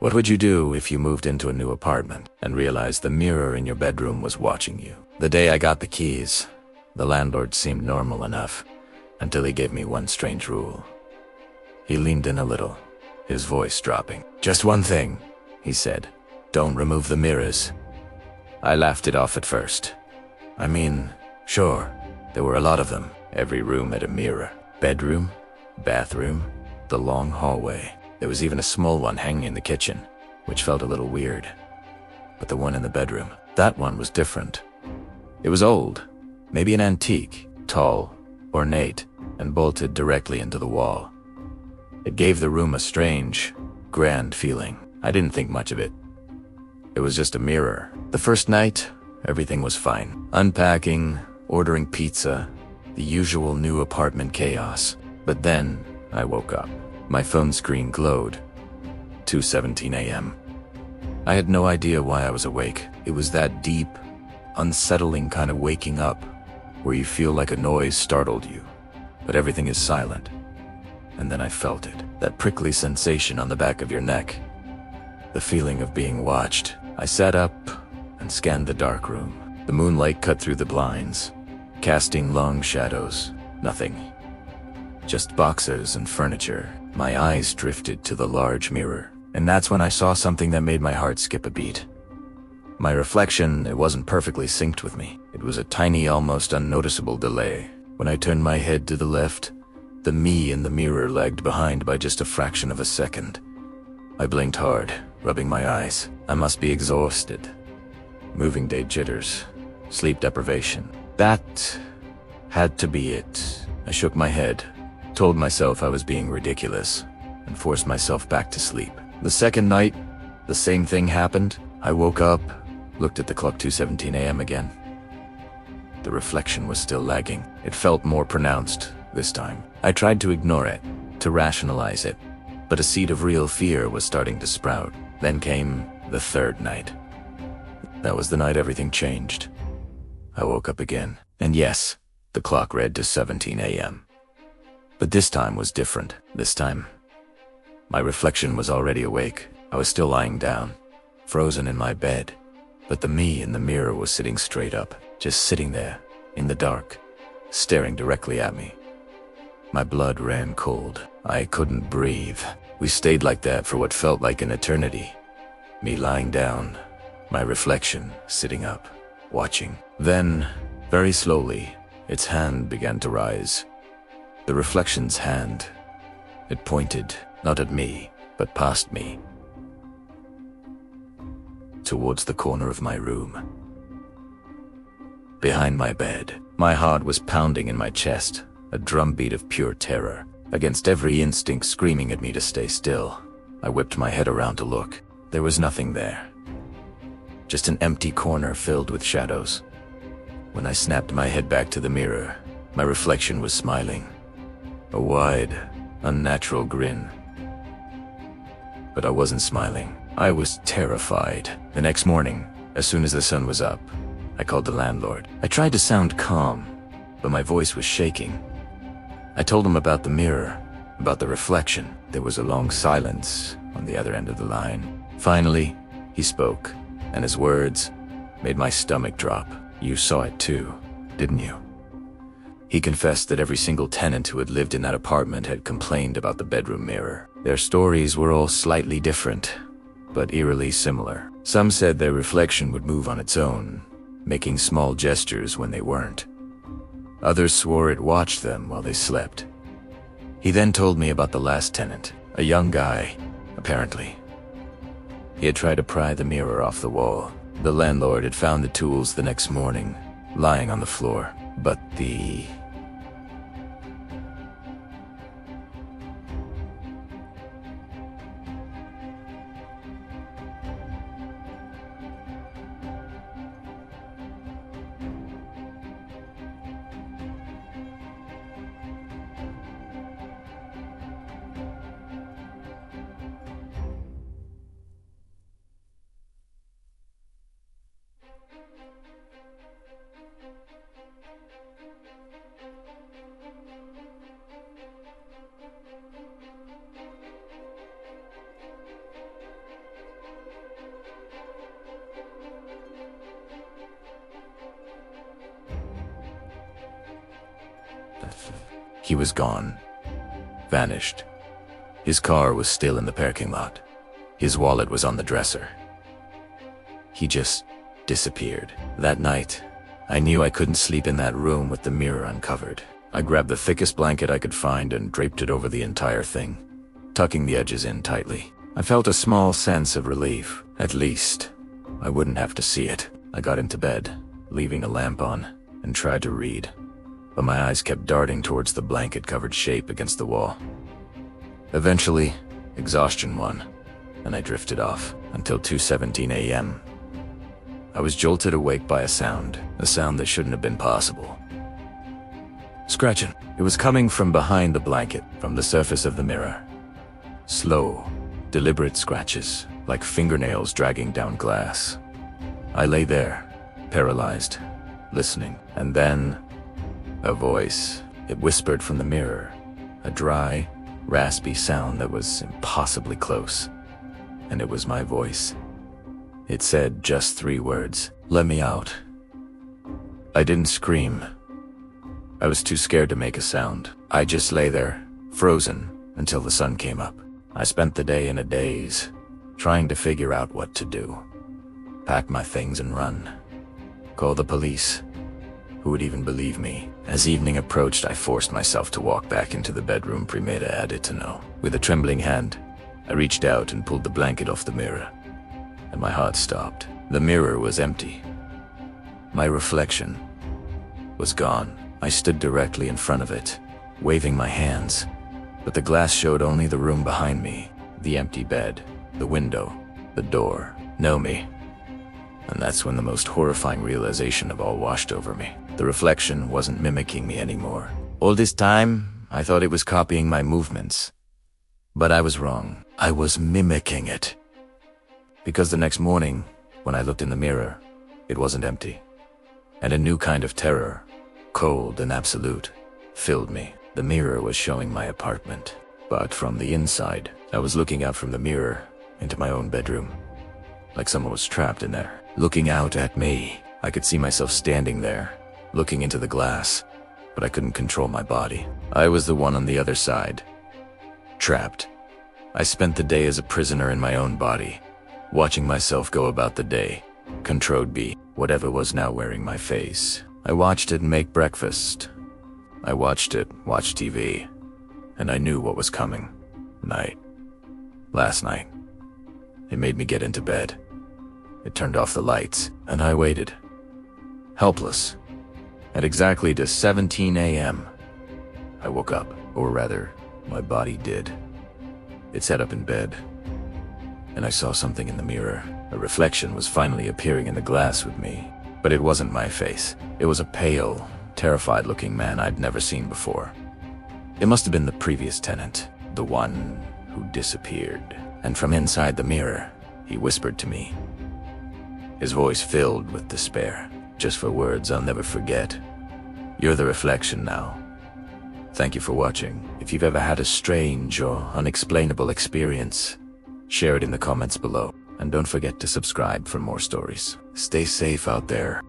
What would you do if you moved into a new apartment and realized the mirror in your bedroom was watching you? The day I got the keys, the landlord seemed normal enough until he gave me one strange rule. He leaned in a little, his voice dropping. "Just one thing," he said. "Don't remove the mirrors." I laughed it off at first. I mean, sure, there were a lot of them. Every room had a mirror. Bedroom, bathroom, the long hallway. There was even a small one hanging in the kitchen, which felt a little weird. But the one in the bedroom, that one was different. It was old, maybe an antique, tall, ornate, and bolted directly into the wall. It gave the room a strange, grand feeling. I didn't think much of it. It was just a mirror. The first night, everything was fine. Unpacking, ordering pizza, the usual new apartment chaos. But then, I woke up. My phone screen glowed. 2:17 a.m. I had no idea why I was awake. It was that deep, unsettling kind of waking up, where you feel like a noise startled you, but everything is silent. And then I felt it, that prickly sensation on the back of your neck. The feeling of being watched. I sat up and scanned the dark room. The moonlight cut through the blinds, casting long shadows. Nothing. Just boxes and furniture. My eyes drifted to the large mirror, and that's when I saw something that made my heart skip a beat. My reflection, it wasn't perfectly synced with me. It was a tiny, almost unnoticeable delay. When I turned my head to the left, the me in the mirror lagged behind by just a fraction of a second. I blinked hard, rubbing my eyes. I must be exhausted. Moving day jitters, sleep deprivation. That had to be it. I shook my head, told myself I was being ridiculous, and forced myself back to sleep. The second night, the same thing happened. I woke up, looked at the clock. 2:17 a.m. again. The reflection was still lagging. It felt more pronounced this time. I tried to ignore it, to rationalize it, but a seed of real fear was starting to sprout. Then came the third night. That was the night everything changed. I woke up again, and yes, the clock read to 17 a.m. But this time was different. This time, my reflection was already awake. I was still lying down, frozen in my bed, but the me in the mirror was sitting straight up, just sitting there, in the dark, staring directly at me. My blood ran cold. I couldn't breathe. We stayed like that for what felt like an eternity. Me lying down, my reflection sitting up, watching. Then, very slowly, its hand began to rise. The reflection's hand. It pointed, not at me, but past me, towards the corner of my room. Behind my bed, my heart was pounding in my chest, a drumbeat of pure terror, against every instinct screaming at me to stay still. I whipped my head around to look. There was nothing there. Just an empty corner filled with shadows. When I snapped my head back to the mirror, my reflection was smiling. A wide, unnatural grin. But I wasn't smiling. I was terrified. The next morning, as soon as the sun was up, I called the landlord. I tried to sound calm, but my voice was shaking. I told him about the mirror, about the reflection. There was a long silence on the other end of the line. Finally, he spoke, and his words made my stomach drop. "You saw it too, didn't you?" He confessed that every single tenant who had lived in that apartment had complained about the bedroom mirror. Their stories were all slightly different, but eerily similar. Some said their reflection would move on its own, making small gestures when they weren't. Others swore it watched them while they slept. He then told me about the last tenant, a young guy, apparently. He had tried to pry the mirror off the wall. The landlord had found the tools the next morning, lying on the floor. But the He was gone. Vanished. His car was still in the parking lot. His wallet was on the dresser. He just disappeared. That night, I knew I couldn't sleep in that room with the mirror uncovered. I grabbed the thickest blanket I could find and draped it over the entire thing, tucking the edges in tightly. I felt a small sense of relief. At least, I wouldn't have to see it. I got into bed, leaving a lamp on, and tried to read, but my eyes kept darting towards the blanket-covered shape against the wall. Eventually, exhaustion won, and I drifted off until 2:17 a.m. I was jolted awake by a sound that shouldn't have been possible. Scratching. It was coming from behind the blanket, from the surface of the mirror. Slow, deliberate scratches, like fingernails dragging down glass. I lay there, paralyzed, listening, and then a voice. It whispered from the mirror, a dry, raspy sound that was impossibly close. And it was my voice. It said just 3 words, "Let me out." I didn't scream. I was too scared to make a sound. I just lay there, frozen, until the sun came up. I spent the day in a daze, trying to figure out what to do. Pack my things and run. Call the police. Who would even believe me? As evening approached, I forced myself to walk back into the bedroom Primeda added to know. With a trembling hand, I reached out and pulled the blanket off the mirror, and my heart stopped. The mirror was empty. My reflection was gone. I stood directly in front of it, waving my hands, but the glass showed only the room behind me, the empty bed, the window, the door. No me. And that's when the most horrifying realization of all washed over me. The reflection wasn't mimicking me anymore. All this time, I thought it was copying my movements. But I was wrong. I was mimicking it. Because the next morning, when I looked in the mirror, it wasn't empty. And a new kind of terror, cold and absolute, filled me. The mirror was showing my apartment. But from the inside, I was looking out from the mirror into my own bedroom, like someone was trapped in there, looking out at me. I could see myself standing there, looking into the glass, but I couldn't control my body. I was the one on the other side, trapped. I spent the day as a prisoner in my own body, watching myself go about the day, controlled by whatever was now wearing my face. I watched it make breakfast. I watched it watch TV, and I knew what was coming. Night. Last night. It made me get into bed. It turned off the lights, and I waited, helpless. At exactly 17 a.m., I woke up, or rather, my body did. It sat up in bed, and I saw something in the mirror. A reflection was finally appearing in the glass with me, but it wasn't my face. It was a pale, terrified-looking man I'd never seen before. It must have been the previous tenant, the one who disappeared. And from inside the mirror, he whispered to me, his voice filled with despair, just for words I'll never forget. "You're the reflection now. Thank you for watching. If you've ever had a strange or unexplainable experience, share it in the comments below. And don't forget to subscribe for more stories. Stay safe out there."